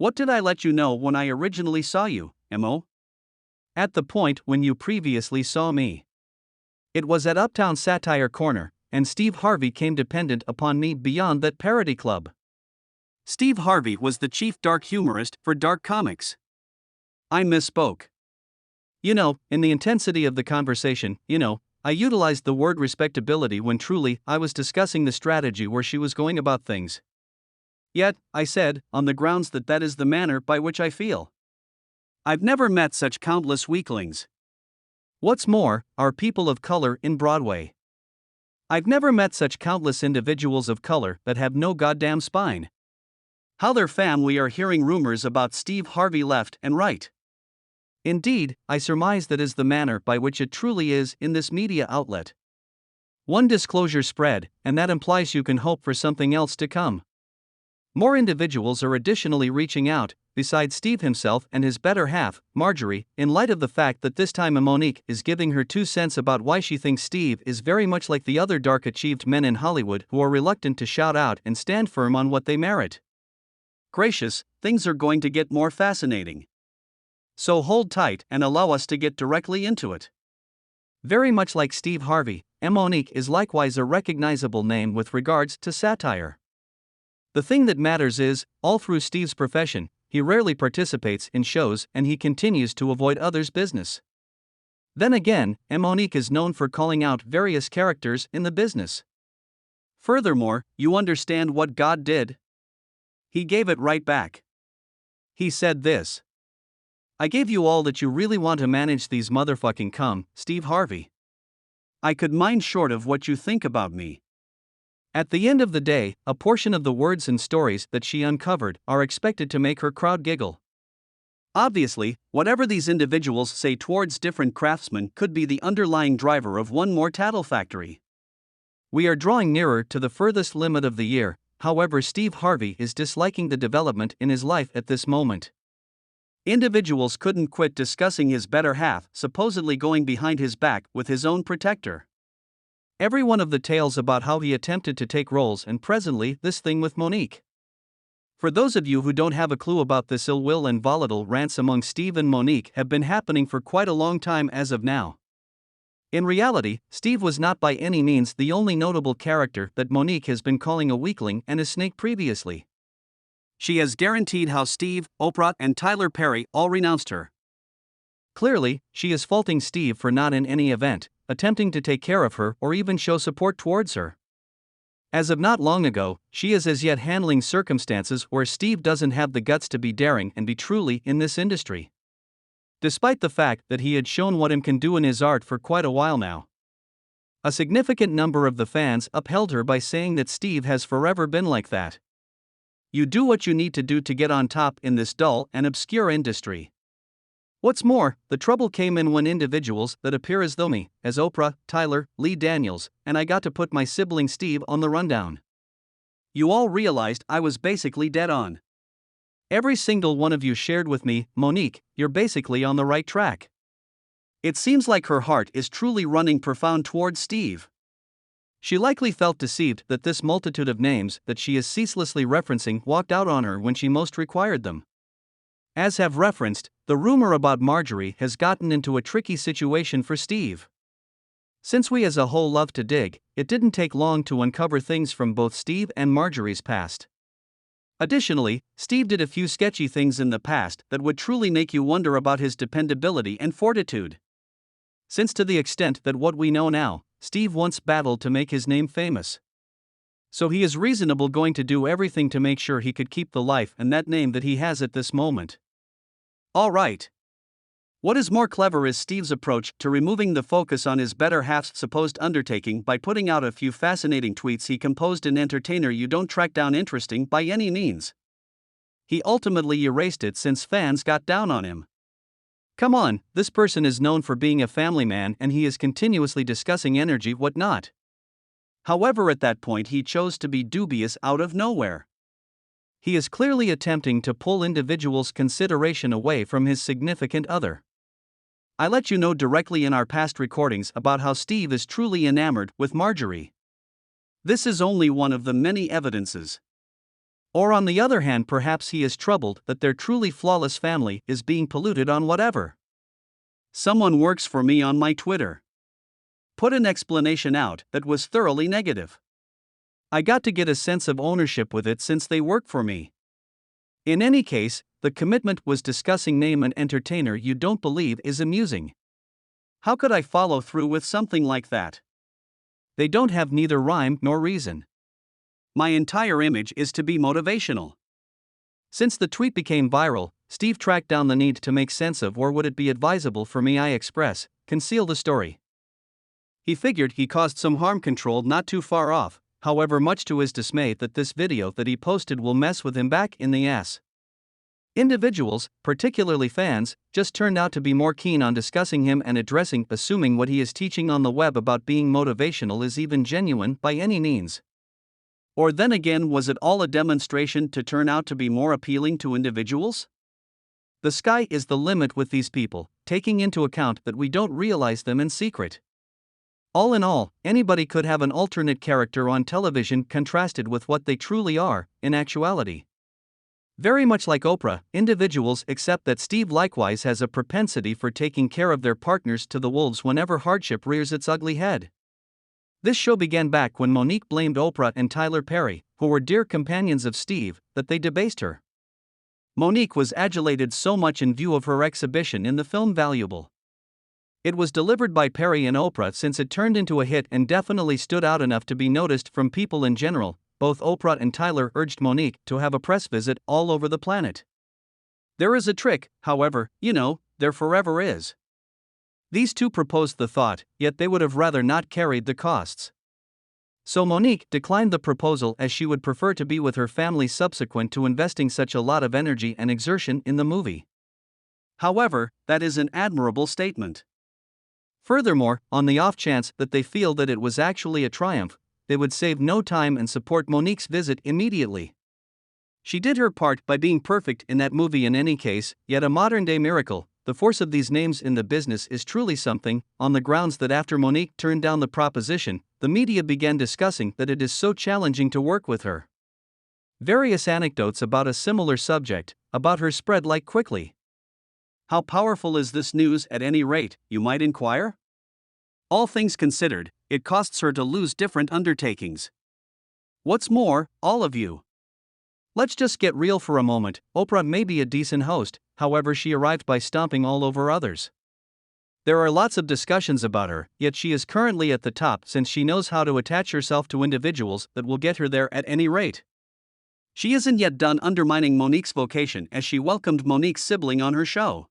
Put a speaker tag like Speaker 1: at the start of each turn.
Speaker 1: What did I let you know when I originally saw you, Mo? At the point when you previously saw me. It was at Uptown Satire Corner, and Steve Harvey came dependent upon me beyond that parody club. Steve Harvey was the chief dark humorist for dark comics. I misspoke. In the intensity of the conversation, I utilized the word respectability when truly I was discussing the strategy where she was going about things. Yet, I said, on the grounds that is the manner by which I feel. I've never met such countless weaklings. What's more, are people of color in Broadway. I've never met such countless individuals of color that have no goddamn spine. How their family are hearing rumors about Steve Harvey left and right. Indeed, I surmise that is the manner by which it truly is in this media outlet. One disclosure spread, and that implies you can hope for something else to come. More individuals are additionally reaching out, besides Steve himself and his better half, Marjorie, in light of the fact that this time Monique is giving her 2 cents about why she thinks Steve is very much like the other dark achieved men in Hollywood who are reluctant to shout out and stand firm on what they merit. Gracious, things are going to get more fascinating. So hold tight and allow us to get directly into it. Very much like Steve Harvey, Monique is likewise a recognizable name with regards to satire. The thing that matters is, all through Steve's profession, he rarely participates in shows and he continues to avoid others' business. Then again, Monique is known for calling out various characters in the business. Furthermore, you understand what God did? He gave it right back. He said this. I gave you all that you really want to manage these motherfucking Steve Harvey. I could mind short of what you think about me. At the end of the day, a portion of the words and stories that she uncovered are expected to make her crowd giggle. Obviously, whatever these individuals say towards different craftsmen could be the underlying driver of one more tattle factory. We are drawing nearer to the furthest limit of the year, however Steve Harvey is disliking the development in his life at this moment. Individuals couldn't quit discussing his better half supposedly going behind his back with his own protector. Every one of the tales about how he attempted to take roles and presently this thing with Monique. For those of you who don't have a clue about this ill will and volatile rants among Steve and Monique have been happening for quite a long time as of now. In reality, Steve was not by any means the only notable character that Monique has been calling a weakling and a snake previously. She has guaranteed how Steve, Oprah, and Tyler Perry all renounced her. Clearly, she is faulting Steve for not in any event attempting to take care of her or even show support towards her. As of not long ago, she is as yet handling circumstances where Steve doesn't have the guts to be daring and be truly in this industry. Despite the fact that he had shown what him can do in his art for quite a while now. A significant number of the fans upheld her by saying that Steve has forever been like that. You do what you need to do to get on top in this dull and obscure industry. What's more, the trouble came in when individuals that appear as though me, as Oprah, Tyler, Lee Daniels, and I got to put my sibling Steve on the rundown. You all realized I was basically dead on. Every single one of you shared with me, Monique, you're basically on the right track. It seems like her heart is truly running profound towards Steve. She likely felt deceived that this multitude of names that she is ceaselessly referencing walked out on her when she most required them. As have referenced, the rumor about Marjorie has gotten into a tricky situation for Steve. Since we as a whole love to dig, it didn't take long to uncover things from both Steve and Marjorie's past. Additionally, Steve did a few sketchy things in the past that would truly make you wonder about his dependability and fortitude. Since to the extent that what we know now, Steve once battled to make his name famous. So he is reasonable going to do everything to make sure he could keep the life and that name that he has at this moment. Alright. What is more clever is Steve's approach to removing the focus on his better half's supposed undertaking by putting out a few fascinating tweets he composed. An entertainer you don't track down interesting by any means. He ultimately erased it since fans got down on him. Come on, this person is known for being a family man and he is continuously discussing energy whatnot. However, at that point he chose to be dubious out of nowhere. He is clearly attempting to pull individuals' consideration away from his significant other. I let you know directly in our past recordings about how Steve is truly enamored with Marjorie. This is only one of the many evidences. Or on the other hand, perhaps he is troubled that their truly flawless family is being polluted on whatever. Someone works for me on my Twitter. Put an explanation out that was thoroughly negative. I got to get a sense of ownership with it since they work for me. In any case, the commitment was discussing name an entertainer you don't believe is amusing. How could I follow through with something like that? They don't have neither rhyme nor reason. My entire image is to be motivational. Since the tweet became viral, Steve tracked down the need to make sense of, or would it be advisable for me I express, conceal the story. He figured he caused some harm control not too far off, however, much to his dismay that this video that he posted will mess with him back in the ass. Individuals, particularly fans, just turned out to be more keen on discussing him and addressing, assuming what he is teaching on the web about being motivational is even genuine by any means. Or then again, was it all a demonstration to turn out to be more appealing to individuals? The sky is the limit with these people, taking into account that we don't realize them in secret. All in all, anybody could have an alternate character on television contrasted with what they truly are, in actuality. Very much like Oprah, individuals, except that Steve likewise has a propensity for taking care of their partners to the wolves whenever hardship rears its ugly head. This show began back when Monique blamed Oprah and Tyler Perry, who were dear companions of Steve, that they debased her. Monique was adulated so much in view of her exhibition in the film Valuable. It was delivered by Perry and Oprah since it turned into a hit and definitely stood out enough to be noticed from people in general. Both Oprah and Tyler urged Monique to have a press visit all over the planet. There is a trick, however, there forever is. These two proposed the thought, yet they would have rather not carried the costs. So Monique declined the proposal as she would prefer to be with her family subsequent to investing such a lot of energy and exertion in the movie. However, that is an admirable statement. Furthermore, on the off chance that they feel that it was actually a triumph, they would save no time and support Monique's visit immediately. She did her part by being perfect in that movie in any case, yet a modern-day miracle. The force of these names in the business is truly something, on the grounds that after Monique turned down the proposition, the media began discussing that it is so challenging to work with her. Various anecdotes about a similar subject, about her spread like quickly. How powerful is this news at any rate, you might inquire? All things considered, it costs her to lose different undertakings. What's more, all of you. Let's just get real for a moment. Oprah may be a decent host, however she arrived by stomping all over others. There are lots of discussions about her, yet she is currently at the top since she knows how to attach herself to individuals that will get her there at any rate. She isn't yet done undermining Monique's vocation as she welcomed Monique's sibling on her show.